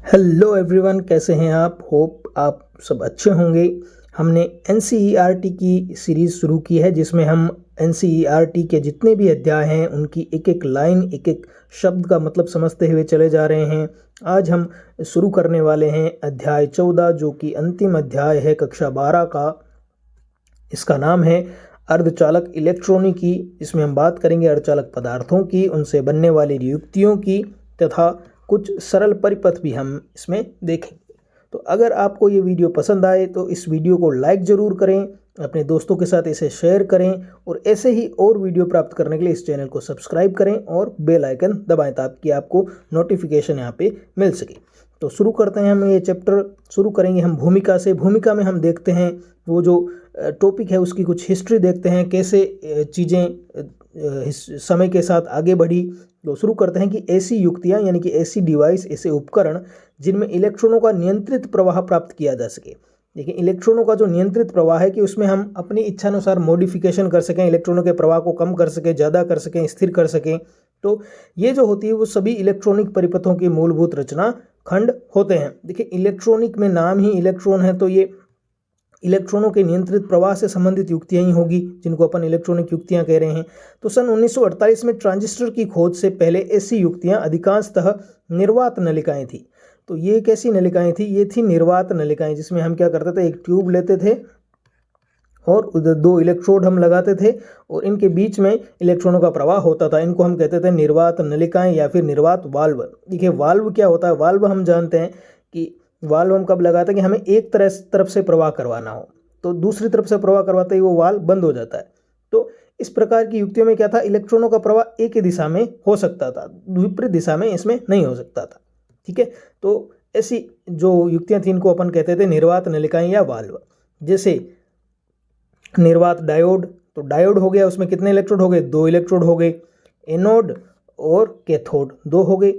Hello everyone, कैसे हैं आप? होप आप सब अच्छे होंगे। हमने एनसीईआरटी की सीरीज़ शुरू की है जिसमें हम एनसीईआरटी के जितने भी अध्याय हैं उनकी एक एक लाइन, एक एक शब्द का मतलब समझते हुए चले जा रहे हैं। आज हम शुरू करने वाले हैं अध्याय 14 जो कि अंतिम अध्याय है कक्षा 12 का। इसका नाम है अर्धचालक इलेक्ट्रॉनिकी। इसमें हम बात करेंगे अर्धचालक पदार्थों की, उनसे बनने वाली युक्तियों की तथा कुछ सरल परिपथ भी हम इसमें देखेंगे। तो अगर आपको ये वीडियो पसंद आए तो इस वीडियो को लाइक ज़रूर करें, अपने दोस्तों के साथ इसे शेयर करें और ऐसे ही और वीडियो प्राप्त करने के लिए इस चैनल को सब्सक्राइब करें और बेल आइकन दबाएं ताकि आपको नोटिफिकेशन यहाँ पे मिल सके। तो शुरू करते हैं। हम ये चैप्टर शुरू करेंगे हम भूमिका से। भूमिका में हम देखते हैं वो जो टॉपिक है उसकी कुछ हिस्ट्री देखते हैं, कैसे चीज़ें समय के साथ आगे बढ़ी। तो शुरू करते हैं कि ऐसी युक्तियाँ यानी कि ऐसी डिवाइस, ऐसे उपकरण जिनमें इलेक्ट्रॉनों का नियंत्रित प्रवाह प्राप्त किया जा सके। देखिए, इलेक्ट्रॉनों का जो नियंत्रित प्रवाह है कि उसमें हम अपनी इच्छानुसार मॉडिफिकेशन कर सकें, इलेक्ट्रॉनों के प्रवाह को कम कर सकें, ज़्यादा कर सकें, स्थिर कर सकें। तो ये जो होती है वो सभी इलेक्ट्रॉनिक परिपथों की मूलभूत रचना खंड होते हैं। देखिए, इलेक्ट्रॉनिक में नाम ही इलेक्ट्रॉन है तो ये इलेक्ट्रॉनों के नियंत्रित प्रवाह से संबंधित युक्तियां ही होगी जिनको अपन इलेक्ट्रॉनिक युक्तियां कह रहे हैं। तो सन 1948 में ट्रांजिस्टर की खोज से पहले ऐसी युक्तियां अधिकांशतः निर्वात नलिकाएं थी। तो ये कैसी नलिकाएं थी? ये थी निर्वात नलिकाएं, जिसमें हम क्या करते थे, एक ट्यूब लेते थे और उधर दो इलेक्ट्रोड हम लगाते थे और इनके बीच में इलेक्ट्रॉनों का प्रवाह होता था। इनको हम कहते थे निर्वात नलिकाएं या फिर निर्वात वाल्व। देखिए, वाल्व क्या होता है? वाल्व हम जानते हैं कि वाल्व हम कब लगाते हैं कि हमें एक तरफ से प्रवाह करवाना हो, तो दूसरी तरफ से प्रवाह करवाते ही वो वाल्व बंद हो जाता है। तो इस प्रकार की युक्तियों में क्या था, इलेक्ट्रॉनों का प्रवाह एक ही दिशा में हो सकता था, विपरीत दिशा में इसमें नहीं हो सकता था। ठीक है, तो ऐसी जो युक्तियां थी इनको अपन कहते थे निर्वात नलिकाएं या वाल्व। जैसे निर्वात डायोड, तो डायोड हो गया, उसमें कितने इलेक्ट्रोड हो गए? 2 इलेक्ट्रोड हो गए। एनोड और कैथोड 2 हो गए।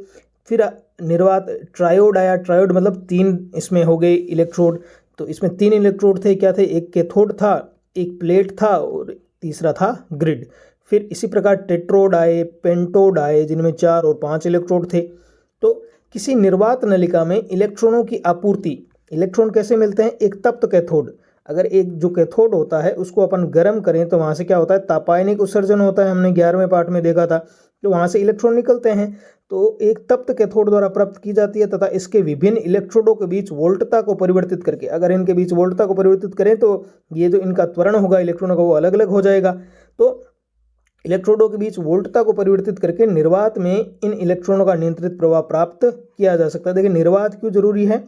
फिर निर्वात ट्रायोड आया, ट्रायोड मतलब 3 इसमें हो गए इलेक्ट्रोड। तो इसमें 3 इलेक्ट्रोड थे, क्या थे? एक कैथोड था, एक प्लेट था और तीसरा था ग्रिड। फिर इसी प्रकार टेट्रोड आए, पेंटोड आए जिनमें 4 और 5 इलेक्ट्रोड थे। तो किसी निर्वात नलिका में इलेक्ट्रॉनों की आपूर्ति, इलेक्ट्रॉन कैसे मिलते हैं? एक तप्त कैथोड। अगर एक जो कैथोड होता है उसको अपन गर्म करें तो वहाँ से क्या होता है? तापायनिक उत्सर्जन होता है, हमने 11वें पार्ट में देखा था। तो वहाँ से इलेक्ट्रॉन निकलते हैं, तो एक तप्त कैथोड द्वारा प्राप्त की जाती है तथा इसके विभिन्न इलेक्ट्रोडों के बीच वोल्टता को परिवर्तित करके, अगर इनके बीच वोल्टता को परिवर्तित करें तो ये जो इनका त्वरण होगा इलेक्ट्रॉनों का वो अलग अलग हो जाएगा। तो इलेक्ट्रोडों के बीच वोल्टता को परिवर्तित करके निर्वात में इन इलेक्ट्रॉनों का नियंत्रित प्रवाह प्राप्त किया जा सकता है। देखिए, निर्वात क्यों जरूरी है?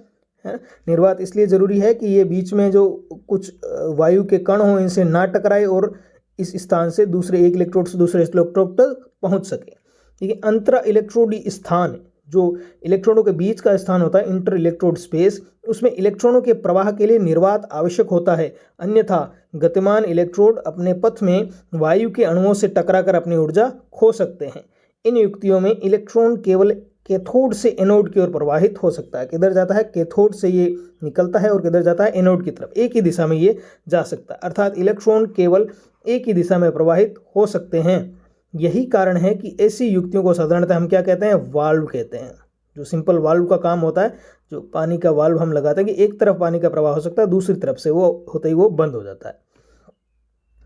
निर्वात इसलिए जरूरी है कि ये बीच में जो कुछ वायु के कण हो इनसे ना टकराए और इस स्थान से दूसरे एक इलेक्ट्रोड से दूसरे इलेक्ट्रोड तक पहुंच सके। देखिए, अंतरा इलेक्ट्रोडी स्थान, जो इलेक्ट्रॉनों के बीच का स्थान होता है, इंटर इलेक्ट्रोड स्पेस, उसमें इलेक्ट्रॉनों के प्रवाह के लिए निर्वात आवश्यक होता है। अन्यथा गतिमान इलेक्ट्रोड अपने पथ में वायु के अणुओं से टकराकर अपनी ऊर्जा खो सकते हैं। इन युक्तियों में इलेक्ट्रॉन केवल कैथोड से एनोड की ओर प्रवाहित हो सकता है। किधर जाता है? कैथोड से ये निकलता है और किधर जाता है? एनोड की तरफ। एक ही दिशा में ये जा सकता है, अर्थात इलेक्ट्रॉन केवल एक ही दिशा में प्रवाहित हो सकते हैं। यही कारण है कि ऐसी युक्तियों को साधारणतः हम क्या कहते हैं? वाल्व कहते हैं। जो सिंपल वाल्व का काम होता है, जो पानी का वाल्व हम लगाते हैं कि एक तरफ पानी का प्रवाह हो सकता है, दूसरी तरफ से वो होते ही वो बंद हो जाता है।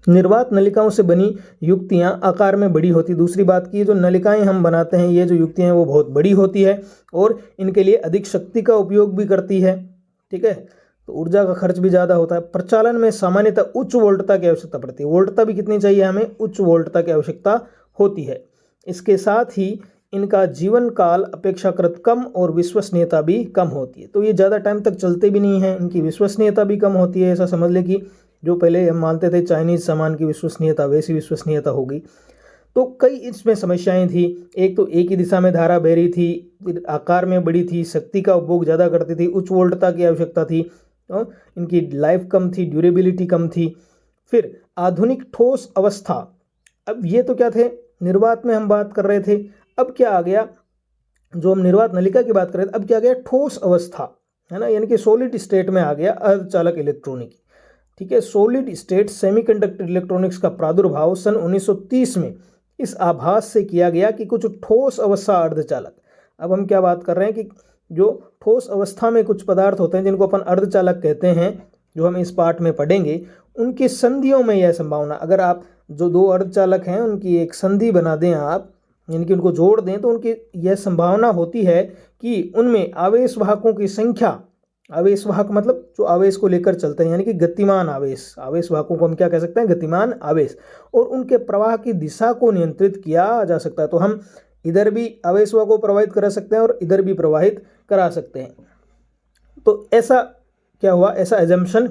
निर्वात नलिकाओं से बनी युक्तियां आकार में बड़ी होती। दूसरी बात की, जो नलिकाएं हम बनाते हैं ये जो युक्तियां हैं वो बहुत बड़ी होती है और इनके लिए अधिक शक्ति का उपयोग भी करती है। ठीक है, तो ऊर्जा का खर्च भी ज़्यादा होता है। प्रचालन में सामान्यतः उच्च वोल्टता की आवश्यकता पड़ती है। वोल्टता भी कितनी चाहिए हमें? उच्च वोल्टता की आवश्यकता होती है। इसके साथ ही इनका जीवन काल अपेक्षाकृत कम और विश्वसनीयता भी कम होती है। तो ये ज़्यादा टाइम तक चलते भी नहीं हैं, इनकी विश्वसनीयता भी कम होती है। ऐसा समझ ले कि जो पहले हम मानते थे चाइनीज़ सामान की विश्वसनीयता, वैसी विश्वसनीयता होगी। तो कई इसमें समस्याएं थी। एक तो एक ही दिशा में धारा बह रही थी, आकार में बड़ी थी, शक्ति का उपभोग ज़्यादा करती थी, उच्च वोल्टता की आवश्यकता थी, तो इनकी लाइफ कम थी, ड्यूरेबिलिटी कम थी। फिर आधुनिक ठोस अवस्था, अब ये तो क्या थे? निर्वात में हम बात कर रहे थे। अब क्या आ गया? जो हम निर्वात नलिका की बात कर रहे थे, अब क्या आ गया? ठोस अवस्था, है ना, यानी कि सॉलिड स्टेट में आ गया अर्धचालक इलेक्ट्रॉनिक। ठीक है, सॉलिड स्टेट सेमीकंडक्टर इलेक्ट्रॉनिक्स का प्रादुर्भाव सन 1930 में इस आभास से किया गया कि कुछ ठोस अवस्था अर्धचालक। अब हम क्या बात कर रहे हैं कि जो ठोस अवस्था में कुछ पदार्थ होते हैं जिनको अपन अर्धचालक कहते हैं, जो हम इस पार्ट में पढ़ेंगे, उनकी संधियों में यह संभावना, अगर आप जो दो अर्धचालक हैं उनकी एक संधि बना दें आप, यानी कि उनको जोड़ दें, तो उनकी यह संभावना होती है कि उनमें आवेश वाहकों की संख्या, आवेश वाहक मतलब जो आवेश को लेकर चलते हैं, यानी कि गतिमान आवेश, आवेश वाहकों को हम क्या कह सकते हैं, गतिमान आवेश, और उनके प्रवाह की दिशा को नियंत्रित किया जा सकता है। तो हम इधर भी आवेश वाहक को प्रवाहित करा सकते हैं और इधर भी प्रवाहित करा सकते हैं। तो ऐसा क्या हुआ, ऐसा एजम्पशन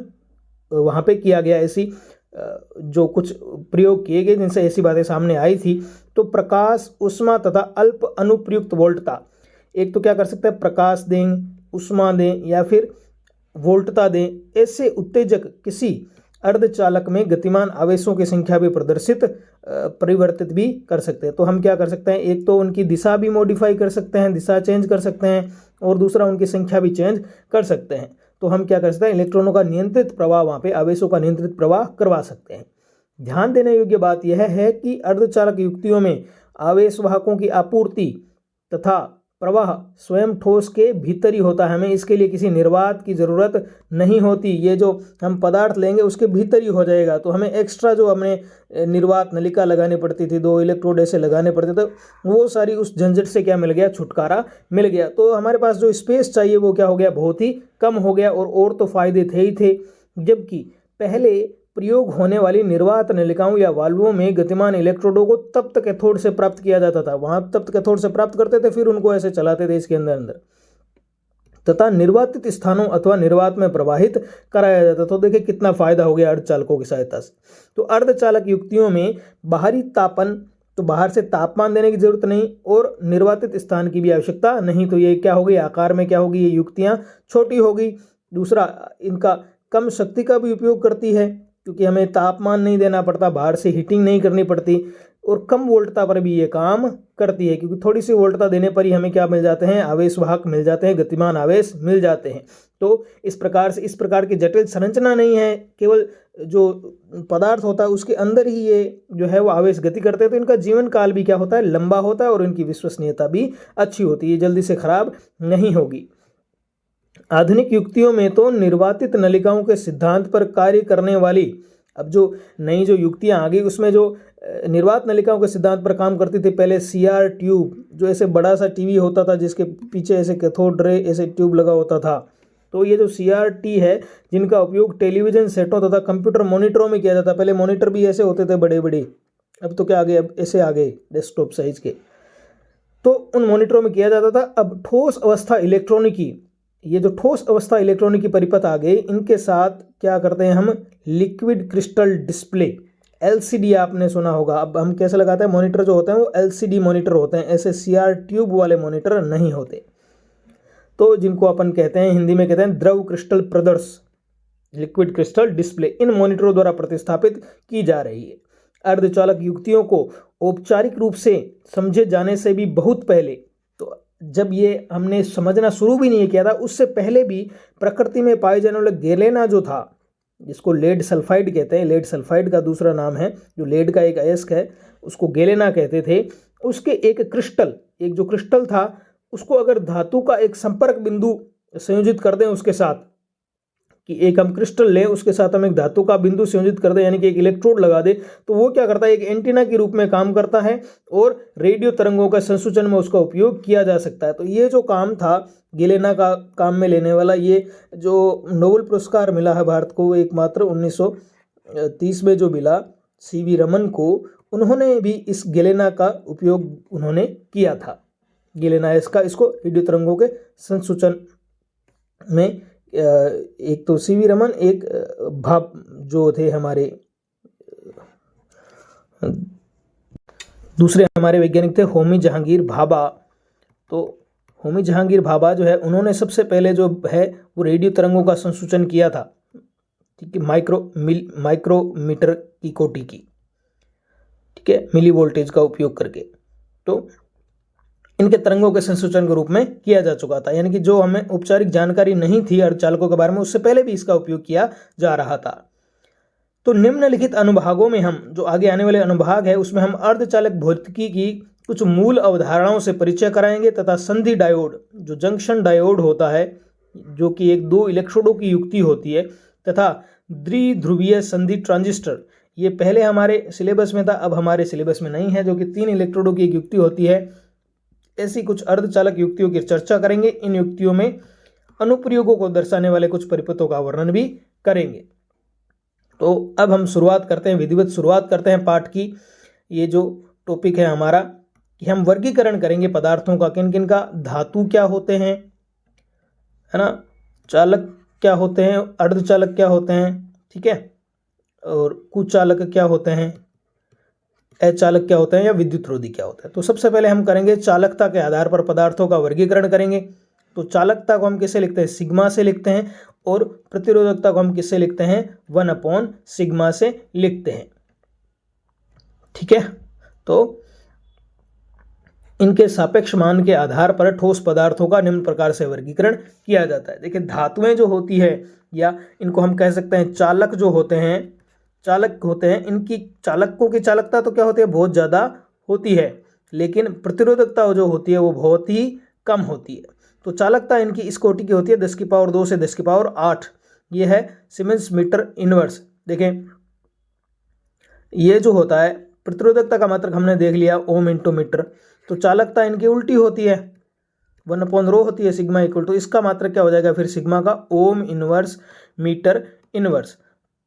वहाँ पे किया गया, ऐसी जो कुछ प्रयोग किए गए जिनसे ऐसी बातें सामने आई थी। तो प्रकाश, उष्मा तथा अल्प अनुप्रयुक्त वोल्टता, एक तो क्या कर सकते हैं, प्रकाश दें, उष्मा दें या फिर वोल्टता दें, ऐसे उत्तेजक किसी अर्धचालक में गतिमान आवेशों की संख्या भी परिवर्तित भी कर सकते हैं। तो हम क्या कर सकते हैं, एक तो उनकी दिशा भी मॉडिफाई कर सकते हैं, दिशा चेंज कर सकते हैं, और दूसरा उनकी संख्या भी चेंज कर सकते हैं। तो हम क्या कर सकते हैं, इलेक्ट्रॉनों का नियंत्रित प्रवाह, वहाँ पे आवेशों का नियंत्रित प्रवाह करवा सकते हैं। ध्यान देने योग्य बात यह है कि अर्धचालक युक्तियों में आवेश वाहकों की आपूर्ति तथा प्रवाह स्वयं ठोस के भीतर ही होता है, हमें इसके लिए किसी निर्वात की ज़रूरत नहीं होती। ये जो हम पदार्थ लेंगे उसके भीतर ही हो जाएगा। तो हमें एक्स्ट्रा जो हमने निर्वात नलिका लगानी पड़ती थी, 2 इलेक्ट्रोड ऐसे लगाने पड़ते थे, वो सारी उस झंझट से क्या मिल गया, छुटकारा मिल गया। तो हमारे पास जो स्पेस चाहिए वो क्या हो गया, बहुत ही कम हो गया, और तो फायदे थे ही थे। जबकि पहले प्रयोग होने वाली निर्वात नलिकाओं या वाल्वों में गतिमान इलेक्ट्रोडों को तप्त कैथोड से प्राप्त किया जाता था, वहां तप्त कैथोड से प्राप्त करते थे, फिर उनको ऐसे चलाते थे इसके अंदर तथा निर्वातित स्थानों अथवा निर्वात में प्रवाहित कराया जाता। तो देखिए कितना फायदा हो गया अर्धचालकों की सहायता से। तो अर्धचालक युक्तियों में बाहरी तापन, तो बाहर से तापमान देने की जरूरत नहीं, और निर्वातित स्थान की भी आवश्यकता नहीं। तो ये क्या होगी, आकार में क्या होगी, ये युक्तियां छोटी होगी। दूसरा, इनका कम शक्ति का भी उपयोग करती है, क्योंकि हमें तापमान नहीं देना पड़ता, बाहर से हीटिंग नहीं करनी पड़ती, और कम वोल्टता पर भी ये काम करती है, क्योंकि थोड़ी सी वोल्टता देने पर ही हमें क्या मिल जाते हैं, आवेश वाहक मिल जाते हैं, गतिमान आवेश मिल जाते हैं। तो इस प्रकार की जटिल संरचना नहीं है, केवल जो पदार्थ होता है उसके अंदर ही ये जो है वो आवेश गति करते हैं। तो इनका जीवन काल भी क्या होता है, लंबा होता है, और इनकी विश्वसनीयता भी अच्छी होती है, जल्दी से खराब नहीं होगी। आधुनिक युक्तियों में तो निर्वातित नलिकाओं के सिद्धांत पर कार्य करने वाली, अब जो नई जो युक्तियां आ गई उसमें जो निर्वात नलिकाओं के सिद्धांत पर काम करती थी, पहले सीआर ट्यूब, जो ऐसे बड़ा सा टीवी होता था जिसके पीछे ऐसे कैथोड रे ऐसे ट्यूब लगा होता था। तो ये जो सीआरटी है, जिनका उपयोग टेलीविजन सेटों तथा कंप्यूटर मॉनिटरों में किया जाता है। पहले मॉनिटर भी ऐसे होते थे बड़े बड़े, अब तो क्या आ गए, अब ऐसे आ गए डेस्कटॉप साइज के, तो उन मॉनिटरों में किया जाता था। अब ठोस अवस्था इलेक्ट्रॉनिकी, ये जो ठोस अवस्था इलेक्ट्रॉनिकी परिपथ आ गए, इनके साथ क्या करते हैं हम, लिक्विड क्रिस्टल डिस्प्ले, एलसीडी आपने सुना होगा। अब हम कैसे लगाते हैं, मॉनिटर जो होते हैं वो एलसीडी मॉनिटर होते हैं, ऐसे सीआर ट्यूब वाले मॉनिटर नहीं होते। तो जिनको अपन कहते हैं, हिंदी में कहते हैं द्रव क्रिस्टल प्रदर्श, लिक्विड क्रिस्टल डिस्प्ले, इन मॉनिटरों द्वारा प्रतिस्थापित की जा रही है। अर्धचालक युक्तियों को औपचारिक रूप से समझे जाने से भी बहुत पहले, तो जब ये हमने समझना शुरू भी नहीं किया था, उससे पहले भी प्रकृति में पाए जाने वाले गेलेना जो था, जिसको लेड सल्फाइड कहते हैं, लेड सल्फाइड का दूसरा नाम है, जो लेड का एक अयस्क है उसको गेलेना कहते थे, उसके एक क्रिस्टल, एक जो क्रिस्टल था उसको अगर धातु का एक संपर्क बिंदु संयोजित कर दें उसके साथ, कि एक हम क्रिस्टल लें उसके साथ हम एक धातु का बिंदु संयोजित कर दें, यानी कि एक इलेक्ट्रोड लगा दे, तो वो क्या करता है, एक एंटीना के रूप में काम करता है और रेडियो तरंगों का संसूचन में उसका उपयोग किया जा सकता है। तो ये जो काम था गेलेना का काम में लेने वाला, ये जो नोबेल पुरस्कार मिला है भारत को एकमात्र 1930 में जो मिला सीवी रमन को, उन्होंने भी इस गेलेना का उपयोग उन्होंने किया था। गेलेना इसको रेडियो तरंगों के संसूचन में, एक तो सीवी रमन, एक भाप जो थे हमारे दूसरे हमारे वैज्ञानिक थे होमी जहांगीर भाभा। तो होमी जहांगीर भाभा जो है, उन्होंने सबसे पहले जो है वो रेडियो तरंगों का संसूचन किया था, ठीक है, माइक्रोमीटर की कोटि की, ठीक है, मिली वोल्टेज का उपयोग करके। तो इनके तरंगों के संसूचन के रूप में किया जा चुका था, यानी कि जो हमें औपचारिक जानकारी नहीं थी अर्धचालकों के बारे में, उससे पहले भी इसका उपयोग किया जा रहा था। तो निम्नलिखित अनुभागों में हम, जो आगे आने वाले अनुभाग है उसमें हम अर्धचालक भौतिकी की कुछ मूल अवधारणाओं से परिचय कराएंगे तथा संधि डायोड, जो जंक्शन डायोड होता है, जो कि एक 2 इलेक्ट्रोडों की युक्ति होती है, तथा द्विध्रुवीय संधि ट्रांजिस्टर, ये पहले हमारे सिलेबस में था, अब हमारे सिलेबस में नहीं है, जो कि 3 इलेक्ट्रोडों की एक युक्ति होती है। ऐसी कुछ अर्धचालक युक्तियों की चर्चा करेंगे। इन युक्तियों में अनुप्रयोगों को दर्शाने वाले कुछ परिपथों का वर्णन भी करेंगे। तो अब हम शुरुआत करते हैं, विधिवत शुरुआत करते हैं पाठ की। ये जो टॉपिक है हमारा, कि हम वर्गीकरण करेंगे पदार्थों का, किन किन का। धातु क्या होते हैं, है ना, चालक क्या होते हैं, अर्धचालक क्या होते हैं, ठीक है, और कुचालक क्या होते हैं, अचालक क्या होते हैं, या विद्युतरोधी क्या होता है। तो सबसे पहले हम करेंगे चालकता के आधार पर पदार्थों का वर्गीकरण करेंगे। तो चालकता को हम किससे लिखते हैं, सिग्मा से लिखते हैं, और प्रतिरोधकता को हम किससे लिखते हैं, 1/सिग्मा से लिखते हैं, ठीक है। तो इनके सापेक्ष मान के आधार पर ठोस पदार्थों का निम्न प्रकार से वर्गीकरण किया जाता है। देखिए, धातुएं जो होती है, या इनको हम कह सकते हैं चालक जो होते हैं, चालक होते हैं, इनकी चालकों की चालकता तो क्या होती है, बहुत ज़्यादा होती है, लेकिन प्रतिरोधकता जो होती है वो बहुत ही कम होती है। तो चालकता इनकी इस कोटि की होती है 10⁻² से 10⁸ ये है सीमेंस मीटर इनवर्स। देखें, ये जो होता है, प्रतिरोधकता का मात्रक हमने देख लिया ओम इंटू मीटर, तो चालकता इनकी उल्टी होती है, 1/ρ होती है, सिग्मा इक्वल टू इसका मात्रक क्या हो जाएगा फिर, सिग्मा का ओम इनवर्स मीटर इनवर्स।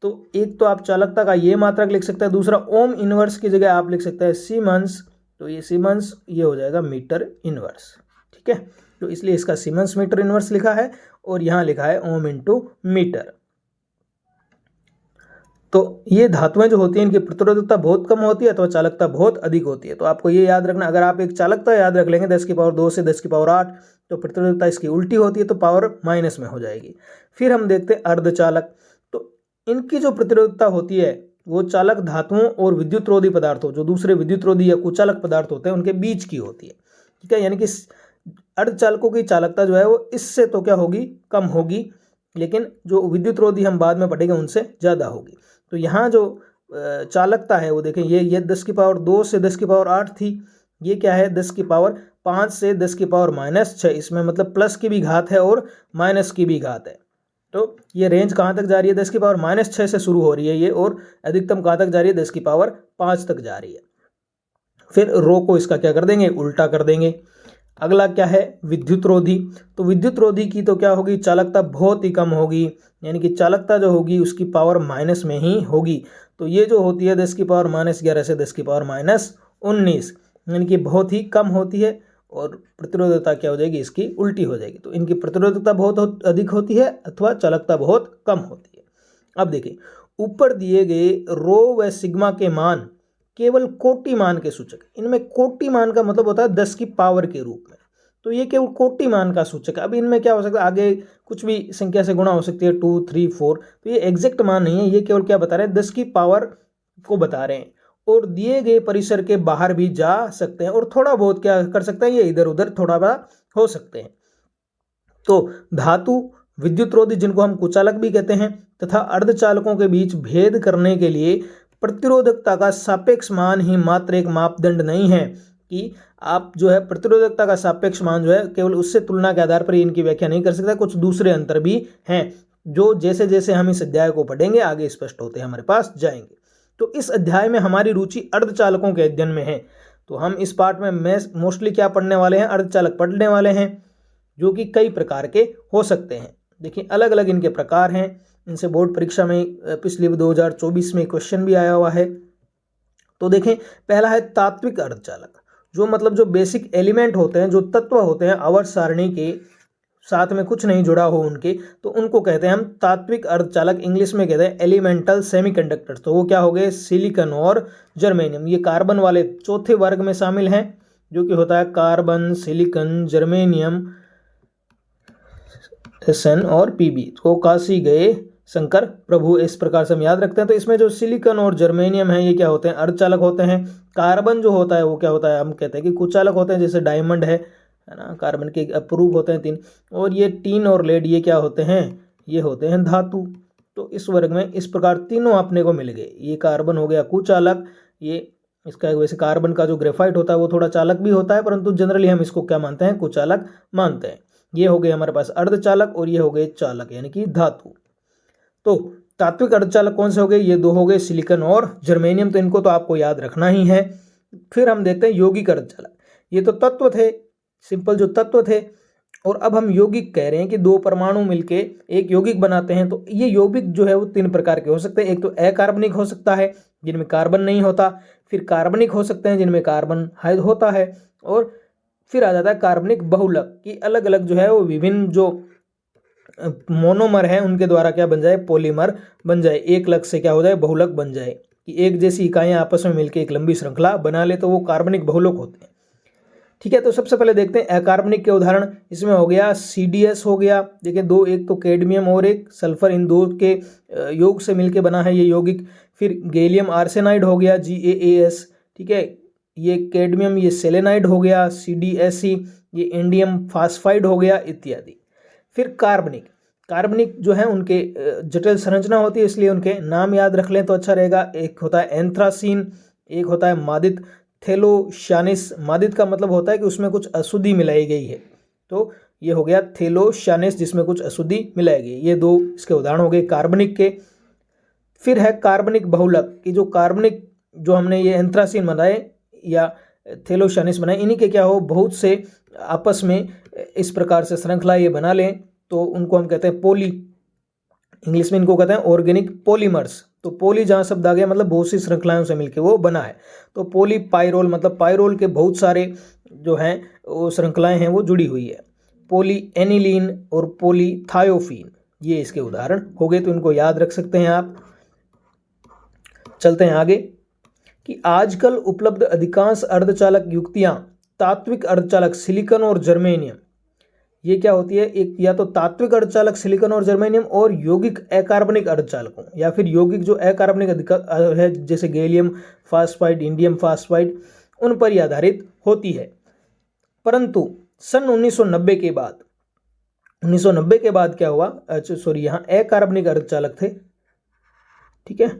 तो एक तो आप चालकता का ये मात्रक लिख सकते हैं, दूसरा ओम इनवर्स की जगह आप लिख सकते हैं सीमेंस, तो ये सीमेंस ये हो जाएगा मीटर इनवर्स, ठीक है। तो इसलिए इसका सीमेंस मीटर इनवर्स लिखा है, और यहाँ लिखा है ओम इंटू मीटर। तो ये धातुएं जो होती हैं, इनकी प्रतिरोधकता बहुत कम होती है अथवा चालकता बहुत अधिक होती है। तो आपको ये याद रखना, अगर आप एक चालकता याद रख लेंगे 10⁻² से 10⁸, तो प्रतिरोधकता इसकी उल्टी होती है, तो पावर माइनस में हो जाएगी। फिर हम देखते हैं अर्धचालक। तो इनकी जो प्रतिरोधकता होती है वो चालक धातुओं और विद्युतरोधी पदार्थों, जो दूसरे विद्युतरोधी या कुचालक पदार्थ होते हैं, उनके बीच की होती है, ठीक है। यानी कि अर्धचालकों की चालकता जो है वो इससे तो क्या होगी, कम होगी, लेकिन जो विद्युतरोधी हम बाद में पढ़ेंगे उनसे ज़्यादा होगी। तो यहाँ जो चालकता है वो देखें, ये 10⁻² से 10⁸ थी, ये क्या है 10⁵ से 10⁻⁻6, इसमें मतलब प्लस की भी घात है और माइनस की भी घात है। तो ये रेंज कहाँ तक जा रही है, 10⁻⁻6 से शुरू हो रही है ये, और अधिकतम कहाँ तक जा रही है, 10⁵ तक जा रही है। फिर रो को इसका क्या कर देंगे, उल्टा कर देंगे। अगला क्या है, विद्युतरोधी। तो विद्युतरोधी की तो क्या होगी, चालकता बहुत ही कम होगी, यानी कि चालकता जो होगी उसकी पावर माइनस में ही होगी। तो ये जो होती है 10⁻11 से 10⁻19, यानी कि बहुत ही कम होती है, और प्रतिरोधकता क्या हो जाएगी, इसकी उल्टी हो जाएगी। तो इनकी प्रतिरोधकता बहुत अधिक होती है अथवा चालकता बहुत कम होती है। अब देखिए, ऊपर दिए गए रो व सिग्मा के मान केवल कोटि मान के सूचक। इनमें कोटि मान का मतलब होता है 10 की पावर के रूप में, तो ये केवल कोटि मान का सूचक है। अब इनमें क्या हो सकता है, आगे कुछ भी संख्या से गुणा हो सकती है, 2, 3, 4, तो ये एग्जैक्ट मान नहीं है, ये केवल क्या बता रहे हैं, 10 की पावर को बता रहे हैं, और दिए गए परिसर के बाहर भी जा सकते हैं, और थोड़ा बहुत क्या कर सकते हैं, ये इधर उधर थोड़ा बड़ा हो सकते हैं। तो धातु, विद्युतरोधी जिनको हम कुचालक भी कहते हैं, तथा अर्धचालकों के बीच भेद करने के लिए प्रतिरोधकता का सापेक्ष मान ही मात्र एक मापदंड नहीं है, कि आप जो है प्रतिरोधकता का सापेक्ष मान जो है केवल उससे तुलना के आधार पर इनकी व्याख्या नहीं कर सकता, कुछ दूसरे अंतर भी हैं, जो जैसे जैसे हम इस अध्याय को पढ़ेंगे आगे स्पष्ट होते हैं हमारे पास जाएंगे। तो इस अध्याय में हमारी रुचि अर्धचालकों के अध्ययन में है, तो हम इस पार्ट में मोस्टली क्या पढ़ने वाले हैं, अर्धचालक पढ़ने वाले हैं, जो कि कई प्रकार के हो सकते हैं। देखिए, अलग अलग इनके प्रकार हैं, इनसे बोर्ड परीक्षा में पिछले 2024 में क्वेश्चन भी आया हुआ है। तो देखें, पहला है तात्विक अर्धचालक, जो मतलब जो बेसिक एलिमेंट होते हैं, जो तत्व होते हैं आवर्त सारणी के साथ में कुछ नहीं जुड़ा हो उनके, तो उनको कहते हैं हम तात्विक अर्धचालक, इंग्लिश में कहते हैं एलिमेंटल सेमीकंडक्टर। तो वो क्या हो गए, सिलिकॉन और जर्मेनियम। ये कार्बन वाले चौथे वर्ग में शामिल हैं, जो कि होता है कार्बन, सिलिकॉन, जर्मेनियम, SN और PB। तो काशी गए शंकर प्रभु, इस प्रकार से हम याद रखते हैं। तो इसमें जो सिलिकॉन और जर्मेनियम है, ये क्या होते हैं, अर्धचालक होते हैं। कार्बन जो होता है वो क्या होता है, हम कहते हैं कि कुचालक होते हैं, जैसे डायमंड है ना, कार्बन के अप्रूव होते हैं 3। और ये टीन और लेड, ये क्या होते हैं, ये होते हैं धातु। तो इस वर्ग में इस प्रकार तीनों अपने को मिल गए। ये कार्बन हो गया कुचालक, ये इसका वैसे कार्बन का जो ग्रेफाइट होता है वो थोड़ा चालक भी होता है, परंतु जनरली हम इसको क्या मानते हैं, कुचालक मानते हैं। ये हो गए हमारे पास अर्धचालक और ये हो गए चालक यानी कि धातु। तो तात्विक अर्धचालक कौन से हो गए, ये दो हो गए, सिलिकॉन और जर्मेनियम, तो इनको तो आपको याद रखना ही है। फिर हम देखते हैं यौगिक अर्धचालक। ये तो तत्व थे, सिंपल जो तत्व थे, और अब हम यौगिक कह रहे हैं कि दो परमाणु मिलके एक यौगिक बनाते हैं। तो ये यौगिक जो है वो तीन प्रकार के हो सकते हैं। एक तो अकार्बनिक हो सकता है जिनमें कार्बन नहीं होता, फिर कार्बनिक हो सकते हैं जिनमें कार्बन होता है, और फिर आ जाता है कार्बनिक बहुलक की अलग अलग जो है वो विभिन्न जो मोनोमर है उनके द्वारा क्या बन जाए, पॉलीमर बन जाए, एक लग से क्या हो जाए, बहुलक बन जाए, कि एक जैसी इकाइयां आपस में मिलकर एक लंबी श्रृंखला बना ले, तो वो कार्बनिक बहुलक होते हैं। ठीक है, तो सबसे पहले देखते हैं अकार्बनिक के उदाहरण। इसमें हो गया CDS हो गया, देखिए दो, एक तो कैडमियम और एक सल्फर, इन दो के योग से मिलके बना है ये यौगिक। फिर गैलियम आर्सेनाइड हो गया GaAs, ठीक है, ये कैडमियम, ये सेलेनाइड हो गया CdSe, ये इंडियम फास्फाइड हो गया इत्यादि। फिर कार्बनिक, कार्बनिक जो है उनके जटिल संरचना होती है, इसलिए उनके नाम याद रख लें तो अच्छा रहेगा। एक होता है एंथ्रासीन, एक होता है मादित थेलोशानिस। मादित का मतलब होता है कि उसमें कुछ अशुद्धि मिलाई गई है, तो ये हो गया थेलोशानिस जिसमें कुछ अशुद्धि मिलाई गई। ये दो इसके उदाहरण हो गए कार्बनिक के। फिर है कार्बनिक बहुलक, कि जो कार्बनिक जो हमने ये एंथ्रासीन बनाए या थेलोशानिस बनाए, इन्हीं के क्या हो, बहुत से आपस में इस प्रकार से श्रृंखला ये बना लें, तो उनको हम कहते हैं पोली, इंग्लिश में इनको कहते हैं ऑर्गेनिक पॉलीमर्स। तो पोली जहाँ शब्द आ गया मतलब बहुत सी श्रृंखलाओं से मिलकर वो बना है। तो पोलीपाइरोल मतलब पाइरोल के बहुत सारे जो हैं वो श्रृंखलाएं हैं वो जुड़ी हुई है। पोली एनिलीन और पोलीथायोफीन, ये इसके उदाहरण हो गए, तो इनको याद रख सकते हैं आप। चलते हैं आगे, कि आजकल उपलब्ध अधिकांश अर्धचालक युक्तियां तात्विक अर्धचालक सिलिकॉन और जर्मेनियम, ये क्या होती है, एक या तो तात्विक अर्धचालक सिलिकॉन और जर्मेनियम और यौगिक अकार्बनिक अर्धचालकों, या फिर यौगिक जो अकार्बनिक है जैसे गैलियम फास्फाइड, इंडियम फास्फाइड, उन पर आधारित होती है। परंतु सन 1990 के बाद, 1990 के बाद क्या हुआ, सॉरी यहाँ अकार्बनिक अर्धचालक थे, ठीक है,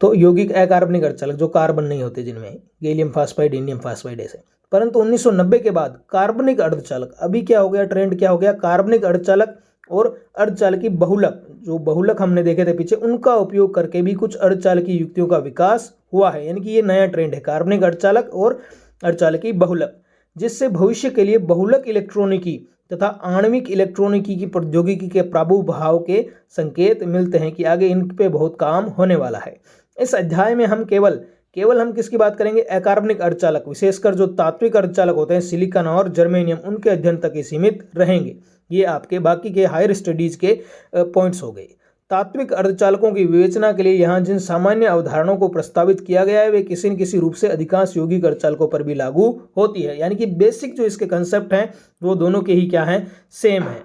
तो यौगिक अकार्बनिक अर्धचालक जो कार्बन नहीं होते, जिनमें गैलियम फास्फाइड, इंडियम फास्फाइड ऐसे। परंतु 1990 के बाद कार्बनिक अर्धचालक, अभी क्या हो गया, ट्रेंड क्या हो गया, कार्बनिक अर्धचालक और अर्धचालकी बहुलक, जो बहुलक हमने देखे थे पीछे, उनका उपयोग करके भी कुछ अर्धचालकी युक्तियों का विकास हुआ है। यानी कि ये नया ट्रेंड है, कार्बनिक अर्धचालक और अर्धचालकी बहुलक, जिससे भविष्य के लिए बहुलक इलेक्ट्रॉनिकी तथा आणविक इलेक्ट्रॉनिकी की प्रौद्योगिकी के प्रादुर्भाव के संकेत मिलते हैं कि आगे इन पे बहुत काम होने वाला है। इस अध्याय में हम केवल हम किसकी बात करेंगे, अकार्बनिक अर्धचालक, विशेषकर जो तात्विक अर्धचालक होते हैं सिलिकॉन और जर्मेनियम, उनके अध्ययन तक ही सीमित रहेंगे। ये आपके बाकी के हायर स्टडीज के पॉइंट्स हो गए। तात्विक अर्धचालकों की विवेचना के लिए यहाँ जिन सामान्य अवधारणाओं को प्रस्तावित किया गया है वे किसी न किसी रूप से अधिकांश यौगिक अर्धचालकों पर भी लागू होती है। यानी कि बेसिक जो इसके कंसेप्ट हैं वो दोनों के ही क्या हैं, सेम है।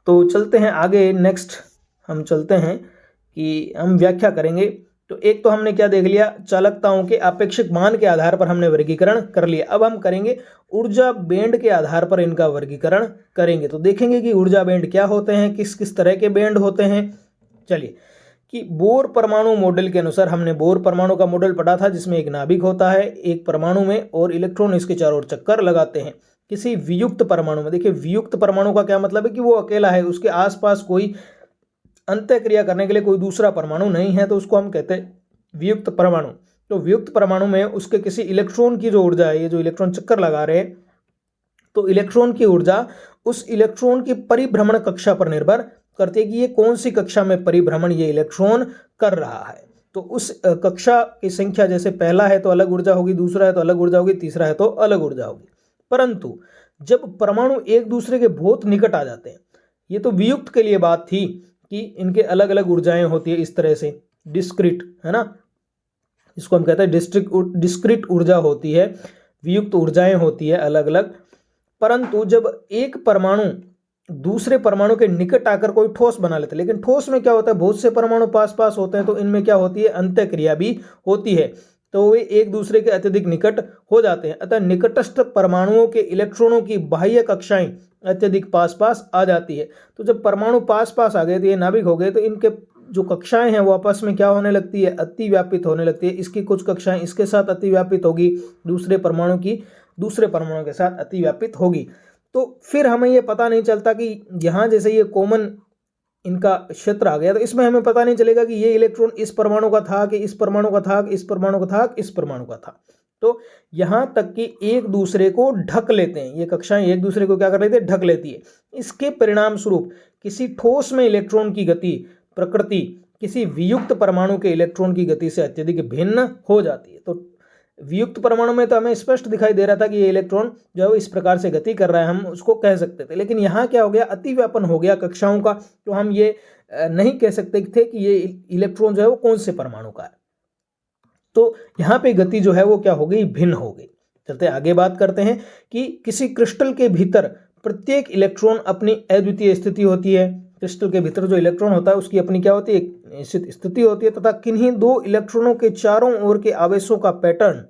तो चलते हैं आगे, नेक्स्ट हम चलते हैं कि हम व्याख्या करेंगे। तो एक तो हमने क्या देख लिया, चालकताओं के अपेक्षित मान के आधार पर हमने वर्गीकरण कर लिया। अब हम करेंगे ऊर्जा बैंड के आधार पर इनका वर्गीकरण करेंगे। तो देखेंगे कि ऊर्जा बैंड क्या होते हैं, किस किस तरह के बैंड होते हैं। चलिए, कि बोर परमाणु मॉडल के अनुसार, हमने बोर परमाणु का मॉडल पढ़ा था जिसमें एक नाभिक होता है एक परमाणु में और इलेक्ट्रॉन इसके चारों ओर चक्कर लगाते हैं। किसी वियुक्त परमाणु में, देखिए वियुक्त परमाणु का क्या मतलब है कि वो अकेला है, उसके आसपास कोई अंतःक्रिया करने के लिए कोई दूसरा परमाणु नहीं है, तो उसको हम कहते हैं वियुक्त परमाणु। तो वियुक्त परमाणु में उसके किसी इलेक्ट्रॉन की जो ऊर्जा है, ये जो इलेक्ट्रॉन चक्कर लगा रहे हैं, तो इलेक्ट्रॉन की ऊर्जा उस इलेक्ट्रॉन की परिभ्रमण कक्षा पर निर्भर करती है कि ये कौन सी कक्षा में परिभ्रमण ये इलेक्ट्रॉन कर रहा है। तो उस कक्षा की संख्या, जैसे पहला है तो अलग ऊर्जा होगी, दूसरा है तो अलग ऊर्जा होगी, तीसरा है तो अलग ऊर्जा होगी। परंतु जब परमाणु एक दूसरे के बहुत निकट आ जाते हैं, ये तो वियुक्त के लिए बात थी कि इनके अलग अलग ऊर्जाएं होती है, इस तरह से डिस्क्रीट, है ना, इसको हम कहते हैं डिस्क्रीट ऊर्जा होती है, वियुक्त ऊर्जाएं होती है अलग अलग। परंतु जब एक परमाणु दूसरे परमाणु के निकट आकर कोई ठोस बना लेता है, लेकिन ठोस में क्या होता है, बहुत से परमाणु पास पास होते हैं, तो इनमें क्या होती है, अंतःक्रिया भी होती है, तो वे एक दूसरे के अत्यधिक निकट हो जाते हैं। अतः निकटस्थ परमाणुओं के इलेक्ट्रॉनों की बाह्य कक्षाएं अत्यधिक पास पास आ जाती है। तो जब परमाणु पास पास आ गए, तो ये नाभिक हो गए, तो इनके जो कक्षाएं हैं वो आपस में क्या होने लगती है, अतिव्यापित होने लगती है। इसकी कुछ कक्षाएं इसके साथ अतिव्यापित होगी, दूसरे परमाणु की दूसरे परमाणु के साथ अतिव्यापित होगी। तो फिर हमें ये पता नहीं चलता कि यहाँ जैसे ये कॉमन इनका क्षेत्र आ गया, तो इसमें हमें पता नहीं चलेगा कि ये इलेक्ट्रॉन इस परमाणु का था कि इस परमाणु का था कि इस परमाणु का था कि इस परमाणु का था। तो यहाँ तक कि एक दूसरे को ढक लेते हैं, ये कक्षाएं एक दूसरे को क्या कर लेती है, ढक लेती है। इसके परिणाम स्वरूप किसी ठोस में इलेक्ट्रॉन की गति प्रकृति किसी वियुक्त परमाणु के इलेक्ट्रॉन की गति से अत्यधिक भिन्न हो जाती है। तो वियुक्त परमाणु में तो हमें स्पष्ट दिखाई दे रहा था कि ये इलेक्ट्रॉन जो है इस प्रकार से गति कर रहा है, हम उसको कह सकते थे। लेकिन यहाँ क्या हो गया, अतिव्यापन हो गया कक्षाओं का, तो हम ये नहीं कह सकते थे कि ये इलेक्ट्रॉन जो है वो कौन से परमाणु का है। तो यहाँ पे गति जो है वो क्या हो गई, भिन्न हो गई। चलते आगे बात करते हैं कि किसी क्रिस्टल के भीतर प्रत्येक इलेक्ट्रॉन अपनी अद्वितीय स्थिति होती है। क्रिस्टल के भीतर जो इलेक्ट्रॉन होता है उसकी अपनी क्या होती है, निश्चित स्थिति होती है, तथा किन्हीं दो इलेक्ट्रॉनों के चारों ओर के आवेशों का पैटर्न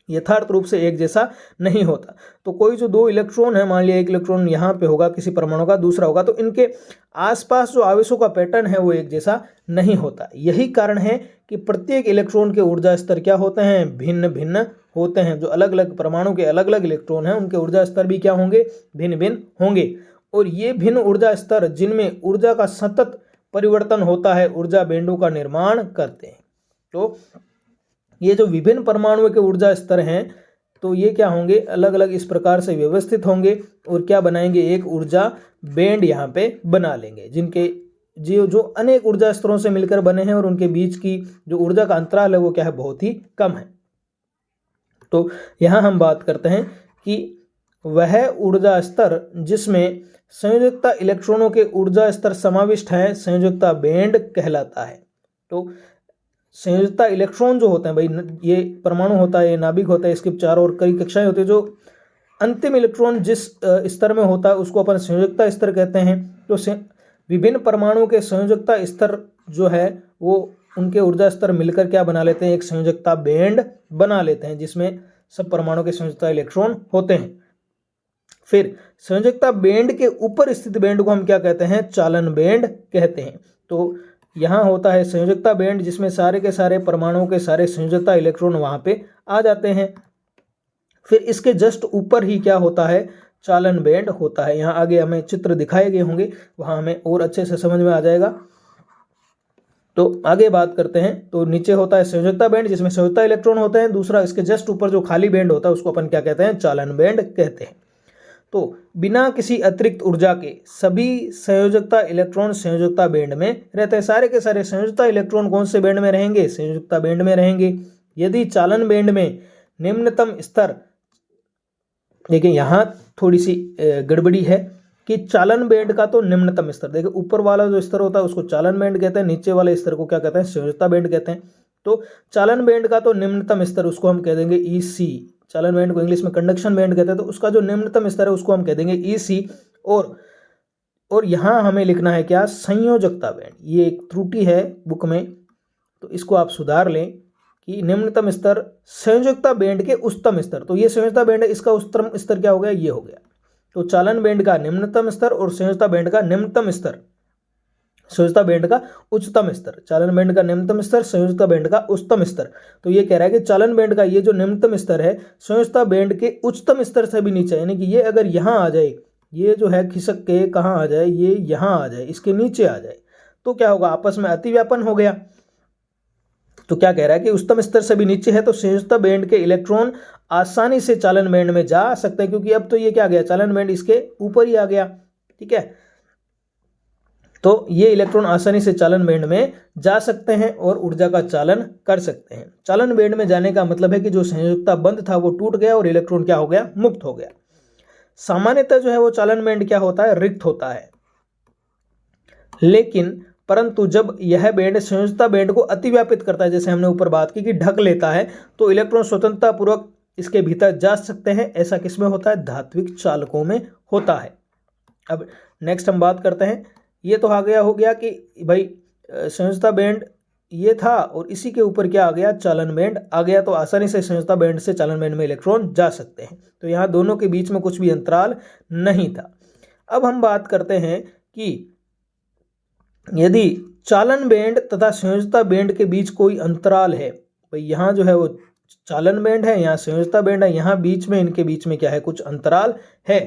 यथार्थ रूप से एक जैसा नहीं होता। तो कोई जो दो इलेक्ट्रॉन है, मान लिया एक इलेक्ट्रॉन यहाँ पे होगा किसी परमाणु का, दूसरा होगा, तो इनके आसपास जो आवेशों का पैटर्न है वो एक जैसा नहीं होता। यही कारण है कि प्रत्येक इलेक्ट्रॉन के ऊर्जा स्तर क्या होते हैं, भिन्न भिन्न होते हैं। जो अलग अलग परमाणु के अलग अलग इलेक्ट्रॉन हैं उनके ऊर्जा स्तर भी क्या होंगे, भिन्न भिन्न होंगे। और ये भिन्न ऊर्जा स्तर जिनमें ऊर्जा का सतत परिवर्तन होता है, ऊर्जा बैंडों का निर्माण करते हैं। तो ये जो विभिन्न परमाणुओं के ऊर्जा स्तर हैं, तो ये क्या होंगे, अलग अलग इस प्रकार से व्यवस्थित होंगे और क्या बनाएंगे, एक ऊर्जा बैंड यहाँ पे बना लेंगे, जिनके जो अनेक ऊर्जा स्तरों से मिलकर बने हैं और उनके बीच की जो ऊर्जा का अंतराल है वो क्या है, बहुत ही कम है। तो यहाँ हम बात करते हैं कि वह ऊर्जा स्तर जिसमें संयोजकता इलेक्ट्रॉनों के ऊर्जा स्तर समाविष्ट है संयोजकता बैंड कहलाता है। तो संयोजकता इलेक्ट्रॉन जो होते हैं भाई, ये परमाणु होता है, ये नाभिक होता है, इसके चारों ओर कई कक्षाएं होती है। जो अंतिम इलेक्ट्रॉन जिस स्तर में होता है उसको अपन संयोजकता स्तर कहते हैं। तो विभिन्न परमाणुओं के संयोजकता स्तर जो है वो उनके ऊर्जा स्तर मिलकर क्या बना लेते हैं, एक संयोजकता बैंड बना लेते हैं, जिसमें सब परमाणु के संयोजकता इलेक्ट्रॉन होते हैं। फिर संयोजकता बैंड के ऊपर स्थित बैंड को हम क्या कहते हैं, चालन बैंड कहते हैं। तो यहाँ होता है संयोजकता बैंड जिसमें सारे के सारे परमाणुओं के सारे संयोजकता इलेक्ट्रॉन वहाँ पे आ जाते हैं। फिर इसके जस्ट ऊपर ही क्या होता है, चालन बैंड होता है। यहाँ आगे हमें चित्र दिखाए गए होंगे, वहाँ हमें और अच्छे से समझ में आ जाएगा। तो आगे बात करते हैं। तो नीचे होता है संयोजकता बैंड जिसमें संयोजकता इलेक्ट्रॉन होते हैं। दूसरा इसके जस्ट ऊपर जो खाली बैंड होता है उसको अपन क्या कहते हैं, चालन बैंड कहते हैं। तो बिना किसी अतिरिक्त ऊर्जा के सभी संयोजकता इलेक्ट्रॉन संयोजकता बैंड में रहते हैं। सारे के सारे संयोजकता इलेक्ट्रॉन कौन से बैंड में रहेंगे, संयोजकता बैंड में रहेंगे। यदि चालन बैंड में निम्नतम स्तर, देखिए यहाँ थोड़ी सी गड़बड़ी है कि चालन बैंड का तो निम्नतम स्तर, देखिए ऊपर वाला जो स्तर होता है उसको चालन बैंड कहते हैं, नीचे वाले स्तर को क्या कहते हैं, संयोजकता बैंड कहते हैं। तो चालन बैंड का तो निम्नतम स्तर उसको हम कह देंगे EC। चालन बैंड को इंग्लिश में कंडक्शन बैंड कहते हैं। तो उसका जो निम्नतम स्तर है उसको हम कह देंगे EC। और यहाँ हमें लिखना है क्या, संयोजकता बैंड। ये एक त्रुटि है बुक में, तो इसको आप सुधार लें कि निम्नतम स्तर संयोजकता बैंड के उच्चतम स्तर। तो ये संयोजकता बैंड है, इसका उच्चतम स्तर क्या हो गया, ये हो गया। तो चालन बैंड का निम्नतम स्तर और संयोजकता बैंड का निम्नतम स्तर, संयोजकता बैंड का उच्चतम स्तर, चालन बैंड का निम्नतम स्तर, संयोजकता बैंड का उच्चतम स्तर। तो ये कह रहा है कि चालन बैंड का ये जो निम्नतम स्तर है संयोजकता बैंड के उच्चतम स्तर से भी नीचे, यानी कि ये अगर यहाँ आ जाए, ये जो है खिसक के कहाँ आ जाए, ये यहाँ आ जाए, इसके नीचे आ जाए, तो क्या होगा, आपस में अतिव्यापन हो गया। तो क्या कह रहा है कि उच्चतम स्तर से भी नीचे है तो संयोजकता बैंड के इलेक्ट्रॉन आसानी से चालन बैंड में जा सकते हैं, क्योंकि अब तो ये क्या गया, चालन बैंड इसके ऊपर ही आ गया। ठीक है, तो ये इलेक्ट्रॉन आसानी से चालन बैंड में जा सकते हैं और ऊर्जा का चालन कर सकते हैं। चालन बैंड में जाने का मतलब है कि जो संयोजकता बंध था वो टूट गया और इलेक्ट्रॉन क्या हो गया, मुक्त हो गया। सामान्यतः जो है वो चालन बैंड क्या होता है, रिक्त होता है। लेकिन परंतु जब यह बैंड संयोजकता बैंड को अतिव्यापित करता है, जैसे हमने ऊपर बात की कि ढक लेता है, तो इलेक्ट्रॉन स्वतंत्रता पूर्वक इसके भीतर जा सकते हैं। ऐसा किसमें होता है, धात्विक चालकों में होता है। अब नेक्स्ट हम बात करते हैं। ये तो आ गया, हो गया कि भाई संयोजकता बैंड ये था और इसी के ऊपर क्या आ गया, चालन बैंड आ गया। तो आसानी से संयोजकता बैंड से चालन बैंड में इलेक्ट्रॉन जा सकते हैं। तो यहाँ दोनों के बीच में कुछ भी अंतराल नहीं था। अब हम बात करते हैं कि यदि चालन बैंड तथा संयोजकता बैंड के बीच कोई अंतराल है, भाई यहाँ जो है वो चालन बैंड है, यहाँ संयोजकता बैंड है, यहाँ बीच में इनके बीच में क्या है, कुछ अंतराल है,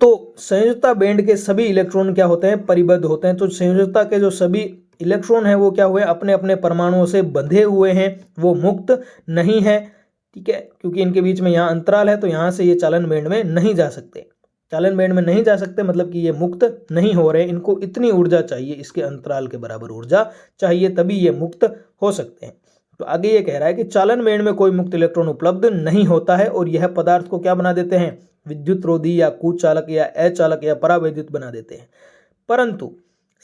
तो संयोजकता बैंड के सभी इलेक्ट्रॉन क्या होते हैं, परिबद्ध होते हैं। तो संयोजकता के जो सभी इलेक्ट्रॉन हैं वो क्या हुए, अपने अपने परमाणुओं से बंधे हुए हैं, वो मुक्त नहीं है, ठीक है, क्योंकि इनके बीच में यहाँ अंतराल है, तो यहाँ से ये चालन बैंड में नहीं जा सकते। चालन बैंड में नहीं जा सकते मतलब कि ये मुक्त नहीं हो रहे, इनको इतनी ऊर्जा चाहिए, इसके अंतराल के बराबर ऊर्जा चाहिए, तभी ये मुक्त हो सकते हैं। तो आगे ये कह रहा है कि चालन बैंड में कोई मुक्त इलेक्ट्रॉन उपलब्ध नहीं होता है और यह पदार्थ को क्या बना देते हैं, विद्युत रोधी या कुचालक या अचालक या परावैद्युत बना देते हैं। परंतु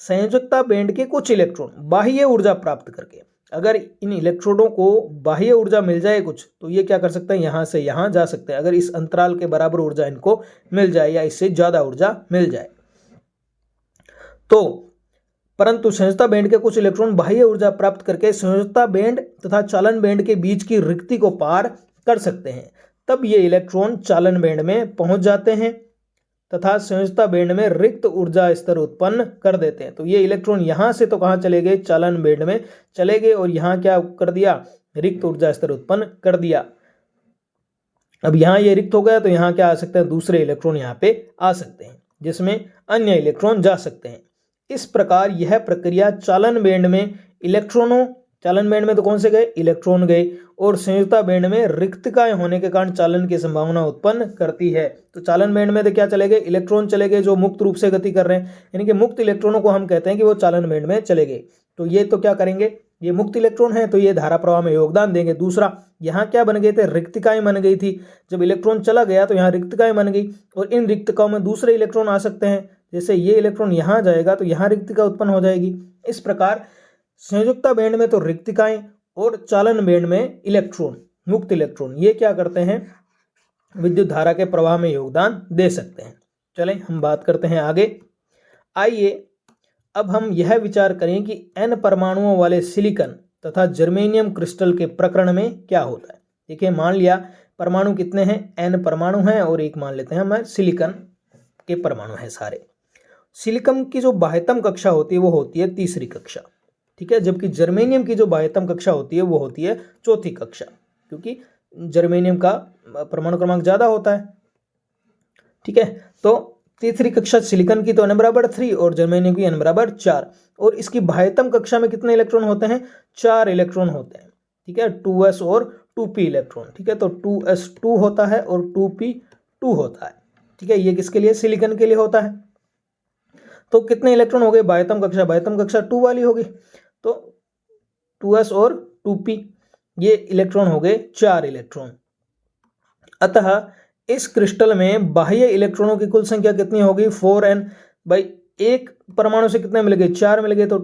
संयोजकता बैंड के कुछ इलेक्ट्रॉन बाह्य ऊर्जा प्राप्त करके, अगर इन इलेक्ट्रोडों को बाह्य ऊर्जा मिल जाए कुछ, तो ये क्या कर सकते हैं, यहाँ से यहाँ जा सकते हैं, अगर इस अंतराल के बराबर ऊर्जा इनको मिल जाए या इससे ज्यादा ऊर्जा मिल जाए। तो परंतु संयोजकता बैंड के कुछ इलेक्ट्रॉन बाह्य ऊर्जा प्राप्त करके संयोजकता बैंड तथा चालन बैंड के बीच की रिक्ति को पार कर सकते हैं, तब ये इलेक्ट्रॉन चालन बैंड में पहुंच जाते हैं तथा संयोजकता बैंड में रिक्त ऊर्जा स्तर उत्पन्न कर देते हैं। तो ये इलेक्ट्रॉन यहाँ से तो कहाँ चले गए, चालन बैंड में चले गए और यहाँ क्या कर दिया, रिक्त ऊर्जा स्तर उत्पन्न कर दिया। अब यहाँ ये रिक्त हो गया तो यहाँ क्या आ सकते हैं, दूसरे इलेक्ट्रॉन यहाँ पे आ सकते हैं जिसमें अन्य इलेक्ट्रॉन जा सकते हैं। इस प्रकार यह प्रक्रिया चालन बैंड में इलेक्ट्रॉनों, चालन बैंड में तो कौन से गए, इलेक्ट्रॉन गए, और संयोजकता बैंड में रिक्तकाएं होने के कारण चालन की संभावना उत्पन्न करती है। तो चालन बैंड में तो क्या चले गए, इलेक्ट्रॉन चले गए जो मुक्त रूप से गति कर रहे हैं, यानी कि मुक्त इलेक्ट्रॉनों को हम कहते हैं कि वो चालन बैंड में चले गए। तो ये तो क्या करेंगे, ये मुक्त इलेक्ट्रॉन है तो ये धारा प्रवाह में योगदान देंगे। दूसरा, यहाँ क्या बन गए थे, रिक्तिकाएं बन गई थी, जब इलेक्ट्रॉन चला गया तो यहाँ रिक्तिकाएं बन गई और इन रिक्तिकाओं में दूसरे इलेक्ट्रॉन आ सकते हैं, जैसे ये इलेक्ट्रॉन यहाँ जाएगा तो यहाँ रिक्तिका उत्पन्न हो जाएगी। इस प्रकार संयोजकता बैंड में तो रिक्तिकाएं और चालन बैंड में इलेक्ट्रॉन, मुक्त इलेक्ट्रॉन, ये क्या करते हैं, विद्युत धारा के प्रवाह में योगदान दे सकते हैं। चलें हम बात करते हैं आगे। आइए अब हम यह विचार करें कि n परमाणुओं वाले सिलिकॉन तथा जर्मेनियम क्रिस्टल के प्रकरण में क्या होता है। देखिए मान लिया परमाणु कितने हैं, n परमाणु हैं और एक मान लेते हैं हम सिलिकॉन के परमाणु हैं सारे। सिलिकॉन की जो बाह्यतम कक्षा होती है वो होती है तीसरी कक्षा, ठीक है, जबकि जर्मेनियम की जो बाह्यतम कक्षा होती है वो होती है चौथी कक्षा, क्योंकि जर्मेनियम का परमाणु क्रमांक ज्यादा होता है, ठीक है। तो तीसरी कक्षा सिलिकॉन की तो n बराबर 3 और जर्मेनियम की n बराबर 4, और इसकी बाह्यतम कक्षा में कितने इलेक्ट्रॉन होते हैं, 4 इलेक्ट्रॉन होते हैं, ठीक है, 2s और 2p इलेक्ट्रॉन, ठीक है। तो 2s2 होता है और 2p2 होता है, ठीक है, ये किसके लिए, सिलिकॉन के लिए होता है। तो कितने इलेक्ट्रॉन हो गए, बाह्यतम कक्षा 2 वाली होगी, तो 2s और 2p ये इलेक्ट्रॉन हो गए 4 इलेक्ट्रॉन। अतः इस क्रिस्टल में बाह्य इलेक्ट्रॉनों की कुल संख्या कितनी होगी, 4n। भाई एक परमाणु से कितने मिल गए, 4 मिल गए, तो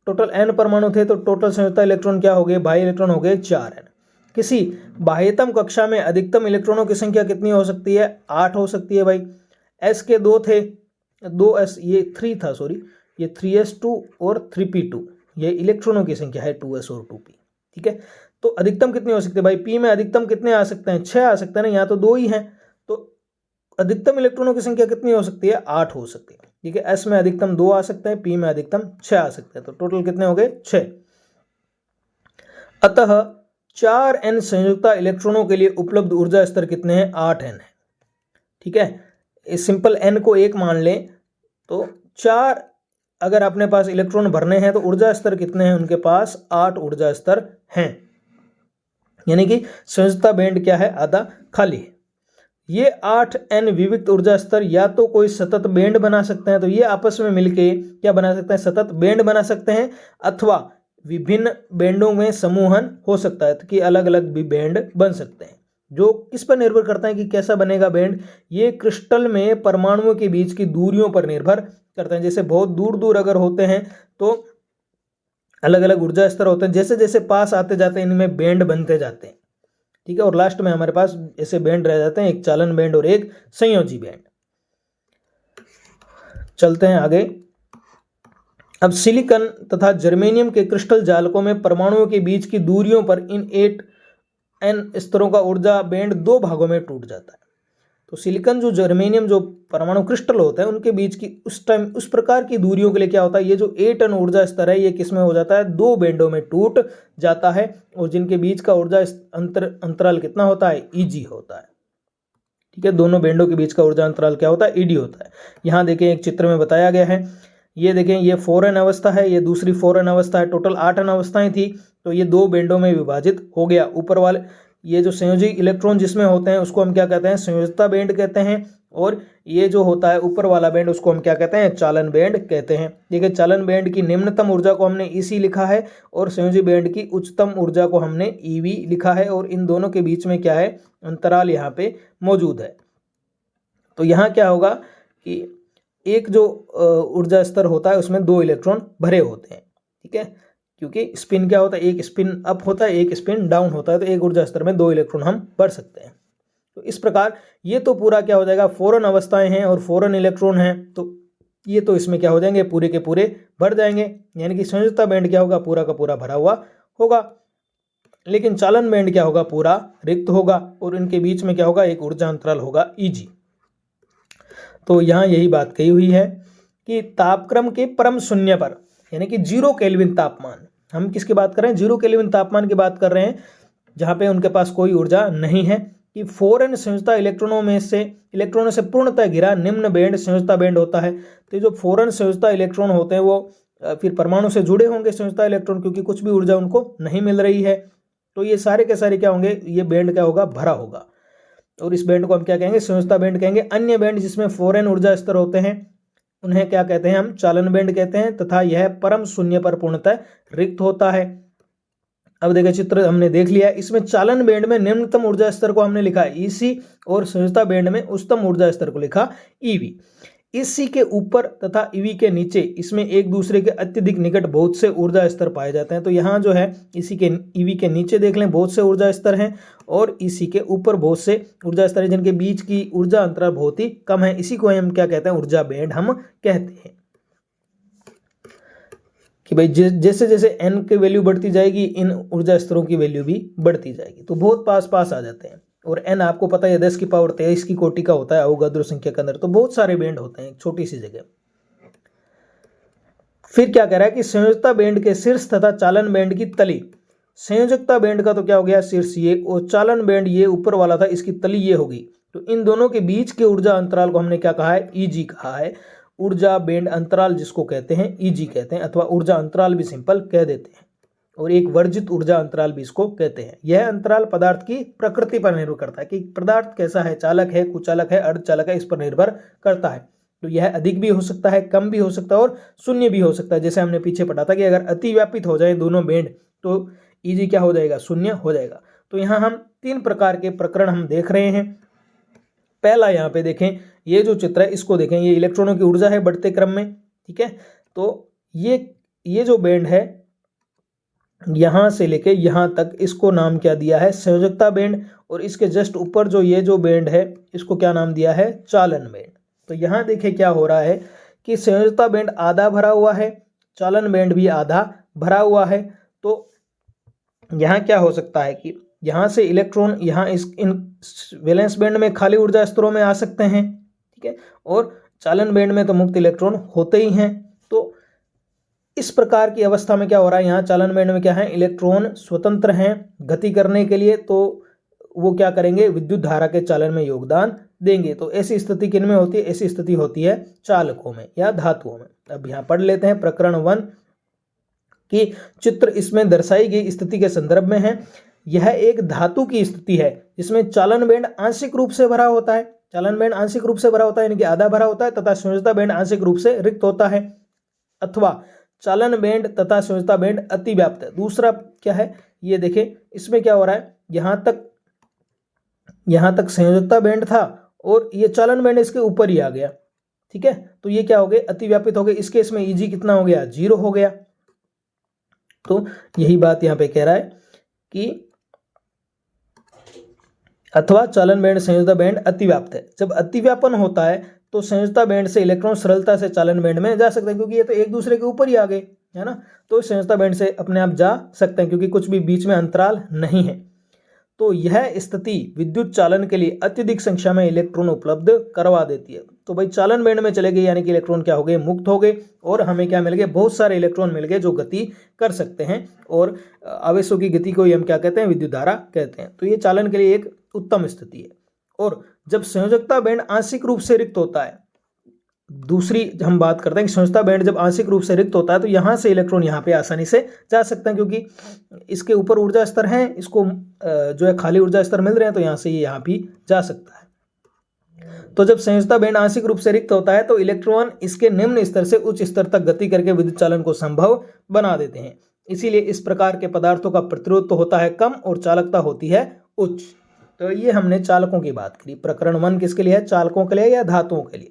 टोटल n परमाणु थे, तो टोटल संयुक्त इलेक्ट्रॉन क्या हो गए, बाह्य इलेक्ट्रॉन हो गए 4n। किसी बाह्यतम कक्षा में अधिकतम इलेक्ट्रॉनों की संख्या कितनी हो सकती है, 8 हो सकती है। भाई s के 2 थे, 2s, ये 3 था, सॉरी, ये 3s2 और 3p2, ये इलेक्ट्रॉनों की संख्या है 2s और 2p, ठीक है। तो अधिकतम कितनी हो सकती है, भाई p में अधिकतम कितने आ सकते हैं, 6 आ सकते हैं ना, यहाँ तो 2 ही हैं, तो अधिकतम इलेक्ट्रॉनों की संख्या कितनी हो सकती है, 8 हो सकती है, ठीक है। s में अधिकतम 2 आ सकते हैं, p में अधिकतम 6 आ सकते हैं, तो टोटल कितने हो गए, 6। अतः 4n संयुक्ता इलेक्ट्रॉनों के लिए उपलब्ध ऊर्जा स्तर कितने हैं, 8n है, ठीक है। इस सिंपल n को 1 मान लें तो 4 अगर अपने पास इलेक्ट्रॉन भरने हैं तो ऊर्जा स्तर कितने हैं, उनके पास 8 ऊर्जा स्तर हैं, यानी कि संयुक्ता बैंड क्या है, आधा खाली है। ये 8n विविक्त ऊर्जा स्तर या तो कोई सतत बैंड बना सकते हैं, तो ये आपस में मिलके क्या बना सकते हैं, सतत बैंड बना सकते हैं, अथवा विभिन्न बैंडों में समूहन हो सकता है कि अलग अलग भी बैंड बन सकते हैं। जो किस पर निर्भर करता है कि कैसा बनेगा बैंड, ये क्रिस्टल में परमाणुओं के बीच की दूरियों पर निर्भर करते हैं। जैसे बहुत दूर दूर अगर होते हैं तो अलग अलग ऊर्जा स्तर होते हैं, जैसे जैसे पास आते जाते हैं इनमें बैंड बनते जाते हैं, ठीक है, और लास्ट में हमारे पास ऐसे बैंड रह जाते हैं, एक चालन बैंड और एक संयोजी बैंड। चलते हैं आगे। अब सिलिकॉन तथा जर्मेनियम के क्रिस्टल जालकों में परमाणुओं के बीच की दूरियों पर इन 8n स्तरों का ऊर्जा बैंड 2 भागों में टूट जाता है। तो सिलिकॉन जो जर्मेनियम जो परमाणु क्रिस्टल होता है उनके बीच की उस टाइम उस प्रकार की दूरियों के लिए क्या होता है, ये जो 8 टन ऊर्जा स्तर है ये किस में हो जाता है, 2 बैंडों में टूट जाता है, और जिनके बीच का ऊर्जा अंतराल कितना होता है, ईजी होता है। ठीक है, दोनों बैंडों के बीच का ऊर्जा अंतराल क्या होता है, ईडी होता है। यहाँ देखें एक चित्र में बताया गया है, ये देखें ये 4n अवस्था है, ये दूसरी 4n अवस्था है, टोटल 8n अवस्थाएं थी, तो ये 2 बैंडों में विभाजित हो गया। ऊपर वाले ये जो संयोजी इलेक्ट्रॉन जिसमें होते हैं उसको हम क्या कहते हैं, संयोजकता बैंड कहते हैं, और ये जो होता है ऊपर वाला बैंड उसको हम क्या कहते हैं, चालन बैंड कहते हैं। देखिए चालन बैंड की निम्नतम ऊर्जा को हमने ईसी लिखा है और संयोजी बैंड की उच्चतम ऊर्जा को हमने ईवी लिखा है, और इन दोनों के बीच में क्या है, अंतराल यहाँ पे मौजूद है। तो यहाँ क्या होगा कि एक जो ऊर्जा स्तर होता है उसमें 2 इलेक्ट्रॉन भरे होते हैं। ठीक है, क्योंकि स्पिन क्या होता है, एक स्पिन अप होता है एक स्पिन डाउन होता है, तो एक ऊर्जा स्तर में 2 इलेक्ट्रॉन हम भर सकते हैं। तो इस प्रकार ये तो पूरा क्या हो जाएगा, 4n अवस्थाएं हैं और 4n इलेक्ट्रॉन हैं, तो ये तो इसमें क्या हो जाएंगे, पूरे के पूरे भर जाएंगे, यानी कि संयोजकता बैंड क्या होगा, पूरा का पूरा भरा हुआ होगा। लेकिन चालन बैंड क्या होगा, पूरा रिक्त होगा, और इनके बीच में क्या होगा, एक ऊर्जा अंतराल होगा ईजी। तो यहाँ यही बात कही हुई है कि तापक्रम के परम शून्य पर, यानी कि 0 केल्विन तापमान, हम किसकी बात कर रहे हैं, 0 केल्विन तापमान की बात कर रहे हैं, जहाँ पे उनके पास कोई ऊर्जा नहीं है, कि 4n संयोजकता इलेक्ट्रॉनों से पूर्णतः घिरा निम्न बैंड संयोजकता बैंड होता है। तो ये जो 4n संयोजकता इलेक्ट्रॉन होते हैं वो फिर परमाणु से जुड़े होंगे संयोजकता इलेक्ट्रॉन, क्योंकि कुछ भी ऊर्जा उनको नहीं मिल रही है, तो ये सारे के सारे क्या होंगे, ये बैंड क्या होगा, भरा होगा, और इस बैंड को हम क्या कहेंगे, संयोजकता बैंड कहेंगे। अन्य बैंड जिसमें 4n ऊर्जा स्तर होते हैं उन्हें क्या कहते हैं, हम चालन बैंड कहते हैं, तथा यह परम शून्य पर पूर्णतः रिक्त होता है। अब देखिए चित्र हमने देख लिया, इसमें चालन बैंड में निम्नतम ऊर्जा स्तर को हमने लिखा ईसी, और संयोजकता बैंड में उच्चतम ऊर्जा स्तर को लिखा ईवी। ईसी के ऊपर तथा ईवी के नीचे इसमें एक दूसरे के अत्यधिक निकट बहुत से ऊर्जा स्तर पाए जाते हैं। तो यहाँ जो है इसी के ईवी के नीचे देख लें बहुत से ऊर्जा स्तर हैं, और इसी के ऊपर बहुत से ऊर्जा स्तर हैं जिनके बीच की ऊर्जा अंतराल बहुत ही कम है। इसी को हम क्या कहते हैं, ऊर्जा बैंड हम कहते हैं। कि भाई जैसे जैसे n की वैल्यू बढ़ती जाएगी इन ऊर्जा स्तरों की वैल्यू भी बढ़ती जाएगी, तो बहुत पास पास आ जाते हैं। और n आपको पता है 10 की पावर 23 की कोटि का होता है अवोगाद्रो संख्या के अंदर, तो बहुत सारे बैंड होते हैं एक छोटी सी जगह। फिर क्या कह रहा है कि संयोजकता बैंड के शीर्ष तथा चालन बैंड की तली, संयोजकता बैंड का तो क्या हो गया शीर्ष ये, और चालन बैंड ये ऊपर वाला था, इसकी तली ये होगी। तो इन दोनों के बीच के ऊर्जा अंतराल को हमने क्या कहा है, ईजी कहा है। ऊर्जा बैंड अंतराल जिसको कहते हैं ईजी कहते हैं, अथवा ऊर्जा अंतराल भी सिंपल कह देते हैं, और एक वर्जित ऊर्जा अंतराल भी इसको कहते हैं। यह अंतराल पदार्थ की प्रकृति पर निर्भर करता है कि पदार्थ कैसा है, चालक है, कुचालक है, अर्धचालक है, इस पर निर्भर करता है। तो यह अधिक भी हो सकता है, कम भी हो सकता है, और शून्य भी हो सकता है। जैसे हमने पीछे पढ़ा था कि अगर अतिव्यापित हो जाए दोनों बैंड तो ईजी क्या हो जाएगा, शून्य हो जाएगा। तो यहाँ हम 3 प्रकार के प्रकरण हम देख रहे हैं। पहला यहाँ पे देखें, ये जो चित्र है इसको देखें, ये इलेक्ट्रॉनों की ऊर्जा है बढ़ते क्रम में। ठीक है, तो ये जो बैंड है यहां से लेके यहां तक, इसको नाम क्या दिया है, संयोजकता बैंड, और इसके जस्ट ऊपर जो ये जो बैंड है इसको क्या नाम दिया है, चालन बैंड। तो यहां देखिए क्या हो रहा है कि संयोजकता बैंड आधा भरा हुआ है, चालन बैंड भी आधा भरा हुआ है। तो यहाँ क्या हो सकता है कि यहाँ से इलेक्ट्रॉन यहाँ इन वैलेंस बैंड में खाली ऊर्जा स्तरों में आ सकते हैं। ठीक है, और चालन बैंड में तो मुक्त इलेक्ट्रॉन होते ही हैं। तो इस प्रकार की अवस्था में क्या हो रहा है, यहाँ चालन बैंड में क्या है, इलेक्ट्रॉन स्वतंत्र हैं गति करने के लिए, तो वो क्या करेंगे, विद्युत धारा के चालन में योगदान देंगे। तो ऐसी स्थिति किन में होती है, ऐसी स्थिति होती है चालकों में या धातुओं में। अब यहाँ पढ़ लेते हैं प्रकरण 1 की चित्र इसमें दर्शाई गई स्थिति के संदर्भ में है। यह एक धातु की स्थिति है जिसमें चालन बैंड आंशिक रूप से भरा होता है, चालन बैंड आंशिक रूप से भरा होता है यानी कि आधा भरा होता है, तथा संयोजकता बैंड आंशिक रूप से रिक्त होता है, अथवा चालन बैंड तथा संयोजकता बैंड अतिव्याप्त है। दूसरा क्या है, ये देखें इसमें क्या हो रहा है, यहां तक संयोजकता बैंड था और ये चालन बैंड इसके ऊपर ही आ गया। ठीक है, तो ये क्या हो गए, अतिव्यापित हो गए। इस केस में ईजी कितना हो गया, 0 हो गया। तो यही बात यहां पे कह रहा है कि अथवा चालन बैंड संयोजकता बैंड अतिव्याप्त है। जब अतिव्यापन होता है तो संयोजकता बैंड से इलेक्ट्रॉन सरलता से चालन बैंड में जा सकते हैं, क्योंकि ये तो एक दूसरे के ऊपर ही आ गए, है ना। तो संयोजकता बैंड से अपने आप जा सकते हैं क्योंकि कुछ भी बीच में अंतराल नहीं है। तो यह स्थिति विद्युत चालन के लिए अत्यधिक संख्या में इलेक्ट्रॉन उपलब्ध करवा देती है। तो भाई चालन बैंड में चले गए यानी कि इलेक्ट्रॉन क्या हो गए, मुक्त हो गए, और हमें क्या मिल गए, बहुत सारे इलेक्ट्रॉन मिल गए जो गति कर सकते हैं, और आवेशों की गति को हम क्या कहते हैं, विद्युत धारा कहते हैं। तो ये चालन के लिए एक उत्तम स्थिति है। और जब संयोजकता बैंड आंशिक रूप से रिक्त होता है, दूसरी हम बात करते हैं कि संयोजकता बैंड जब आंशिक रूप से रिक्त होता है तो यहाँ से इलेक्ट्रॉन यहाँ पे आसानी से जा सकते हैं, क्योंकि इसके ऊपर ऊर्जा स्तर है, इसको जो है खाली ऊर्जा स्तर मिल रहे हैं, तो यहाँ से ये यहाँ भी जा सकता है। तो जब संयोजकता बैंड आंशिक रूप से रिक्त होता है तो इलेक्ट्रॉन इसके निम्न स्तर से उच्च स्तर तक गति करके विद्युत चालन को संभव बना देते हैं। इसीलिए इस प्रकार के पदार्थों का प्रतिरोध तो होता है कम और चालकता होती है उच्च। तो ये हमने चालकों की बात करी। प्रकरण 1 किसके लिए है, चालकों के लिए या धातुओं के लिए।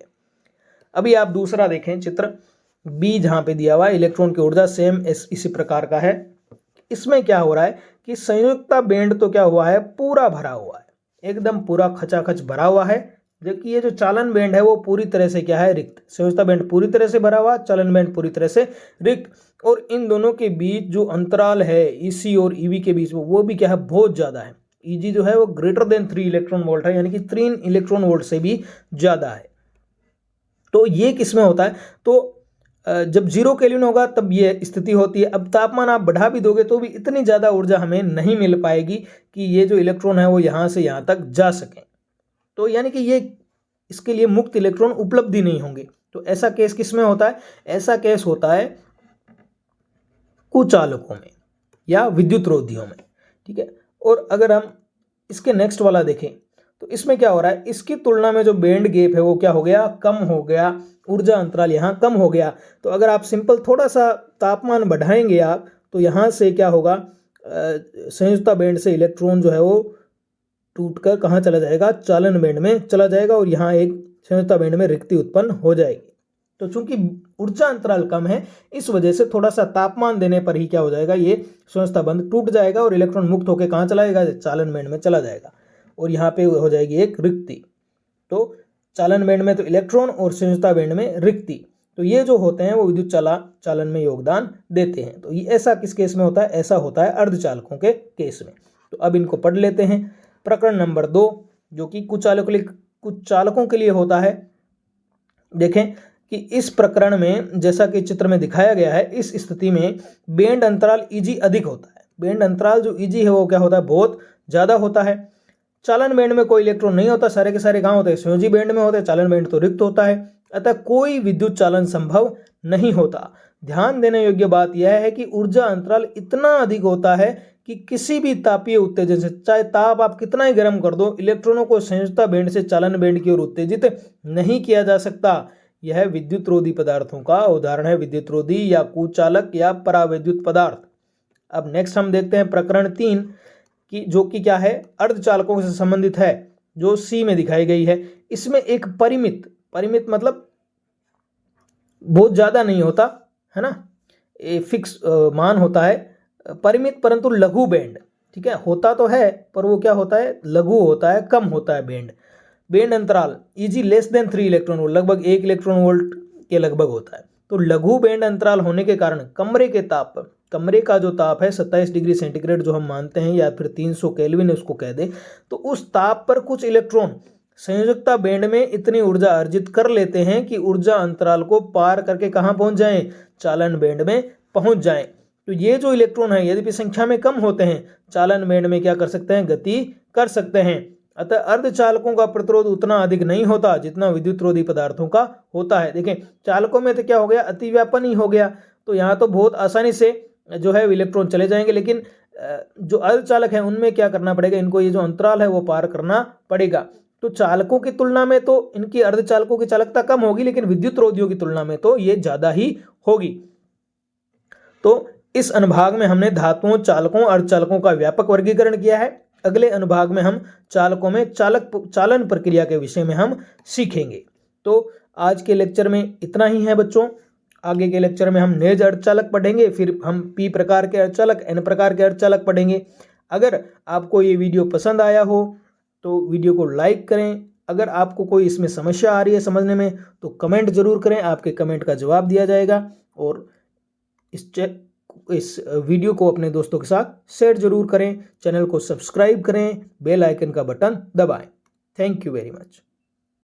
अभी आप दूसरा देखें, चित्र बी जहां पे दिया हुआ है, इलेक्ट्रॉन की ऊर्जा सेम इसी प्रकार का है। इसमें क्या हो रहा है कि संयोजकता बैंड तो क्या हुआ है, पूरा भरा हुआ है, एकदम पूरा खचाखच भरा हुआ है, जबकि ये जो चालन बैंड है वो पूरी तरह से क्या है, रिक्त। संयोजकता बैंड पूरी तरह से भरा हुआ, चालन बैंड पूरी तरह से रिक्त। और इन दोनों के बीच जो अंतराल है ईसी और ईवी के बीच में, वो भी क्या है, बहुत ज्यादा है। ईजी जो है वो ग्रेटर देन 3 इलेक्ट्रॉन वोल्ट है, यानी कि 3 इलेक्ट्रॉन वोल्ट से भी ज्यादा है। तो ये किसमें होता है, तो जब 0 केल्विन होगा तब ये स्थिति होती है। अब तापमान आप बढ़ा भी दोगे तो भी इतनी ज़्यादा ऊर्जा हमें नहीं मिल पाएगी कि ये जो इलेक्ट्रॉन है वो यहाँ से यहाँ तक जा सकें। तो यानी कि ये इसके लिए मुक्त इलेक्ट्रॉन उपलब्ध ही नहीं होंगे। तो ऐसा केस किसमें होता है, ऐसा केस होता है कुचालकों में या विद्युत रोधियों में, ठीक है। और अगर हम इसके नेक्स्ट वाला देखें तो इसमें क्या हो रहा है, इसकी तुलना में जो बैंड गैप है वो क्या हो गया, कम हो गया, ऊर्जा अंतराल यहाँ कम हो गया। तो अगर आप सिंपल थोड़ा सा तापमान बढ़ाएंगे आप, तो यहाँ से क्या होगा, संयोजकता बैंड से इलेक्ट्रॉन जो है वो टूटकर कहाँ चला जाएगा, चालन बैंड में चला जाएगा, और यहाँ एक संयोजकता बैंड में रिक्ति उत्पन्न हो जाएगी। तो चूंकि ऊर्जा अंतराल कम है, इस वजह से थोड़ा सा तापमान देने पर ही क्या हो जाएगा, ये संयोजकता बंध टूट जाएगा और इलेक्ट्रॉन मुक्त होकर कहाँ चला जाएगा, चालन बैंड में चला जाएगा, और यहाँ पे हो जाएगी एक रिक्ति। तो चालन बैंड में तो इलेक्ट्रॉन और संयोजकता बैंड में रिक्ति। तो ये जो होते हैं वो विद्युत चालन में योगदान देते हैं। तो ये ऐसा किस केस में होता है, ऐसा होता है अर्धचालकों के केस में। तो अब इनको पढ़ लेते हैं। प्रकरण नंबर 2 जो कि कुचालकों के लिए होता है। देखें कि इस प्रकरण में जैसा कि चित्र में दिखाया गया है, इस स्थिति में बैंड अंतराल ईजी अधिक होता है। बैंड अंतराल जो ईजी है वो क्या होता है, बहुत ज्यादा होता है। चालन बैंड में कोई इलेक्ट्रॉन नहीं होता, सारे के सारे कहाँ होते हैं, संयोजी बैंड में होते हैं। चालन बैंड तो रिक्त होता है, अतः कोई विद्युत चालन संभव नहीं होता। ध्यान देने योग्य बात यह है कि ऊर्जा अंतराल इतना अधिक होता है कि किसी भी तापीय उत्तेजन से, चाहे ताप आप कितना ही गर्म कर दो, इलेक्ट्रॉनों को संयोजकता बैंड से चालन बैंड की ओर उत्तेजित नहीं किया जा सकता। यह विद्युत रोधी पदार्थों का उदाहरण है, विद्युत रोधी या कुचालक या परावैद्युत पदार्थ। अब नेक्स्ट हम देखते हैं प्रकरण 3 की, जो कि क्या है, अर्धचालकों से संबंधित है, जो सी में दिखाई गई है। इसमें एक परिमित मतलब बहुत ज्यादा नहीं होता है ना, ये फिक्स मान होता है, परिमित परंतु लघु बैंड, ठीक है। होता तो है पर वो क्या होता है, लघु होता है, कम होता है बैंड अंतराल easy less than 3 electron volt, लगभग 1 इलेक्ट्रॉन वोल्ट के लगभग होता है। तो लघु बैंड अंतराल होने के कारण कमरे का जो ताप है 27 डिग्री सेंटीग्रेड जो हम मानते हैं, या फिर 300 केल्विन उसको कह दे, तो उस ताप पर कुछ इलेक्ट्रॉन संयोजकता बैंड में इतनी ऊर्जा अर्जित कर लेते हैं कि ऊर्जा अंतराल को पार करके कहाँ पहुंच जाएं, चालन बैंड में पहुंच जाएं। तो ये जो इलेक्ट्रॉन है यदि संख्या में कम होते हैं, चालन बैंड में क्या कर सकते हैं, गति कर सकते हैं। अतः अर्धचालकों का प्रतिरोध उतना अधिक नहीं होता जितना विद्युत रोधी पदार्थों का होता है। देखें चालकों में तो क्या हो गया, अतिव्यापन ही हो गया, तो यहाँ तो बहुत आसानी से जो है इलेक्ट्रॉन चले जाएंगे, लेकिन जो अर्धचालक है उनमें क्या करना पड़ेगा, इनको ये जो अंतराल है वो पार करना पड़ेगा। तो चालकों की तुलना में तो इनकी अर्धचालकों की चालकता कम होगी, लेकिन विद्युत रोधियों की तुलना में तो ये ज्यादा ही होगी। तो इस अनुभाग में हमने धातुओं, चालकों, अर्धचालकों का व्यापक वर्गीकरण किया है। अगले अनुभाग में हम चालकों में चालन प्रक्रिया के विषय में हम सीखेंगे। तो आज के लेक्चर में इतना ही है बच्चों। आगे के लेक्चर में हम नेज अर्धचालक पढ़ेंगे, फिर हम पी प्रकार के अर्धचालक, एन प्रकार के अर्धचालक पढ़ेंगे। अगर आपको ये वीडियो पसंद आया हो तो वीडियो को लाइक करें। अगर आपको कोई इसमें समस्या आ रही है समझने में तो कमेंट जरूर करें, आपके कमेंट का जवाब दिया जाएगा। और इस इस वीडियो को अपने दोस्तों के साथ शेयर जरूर करें, चैनल को सब्सक्राइब करें, बेल आइकन का बटन दबाएं। Thank you very much.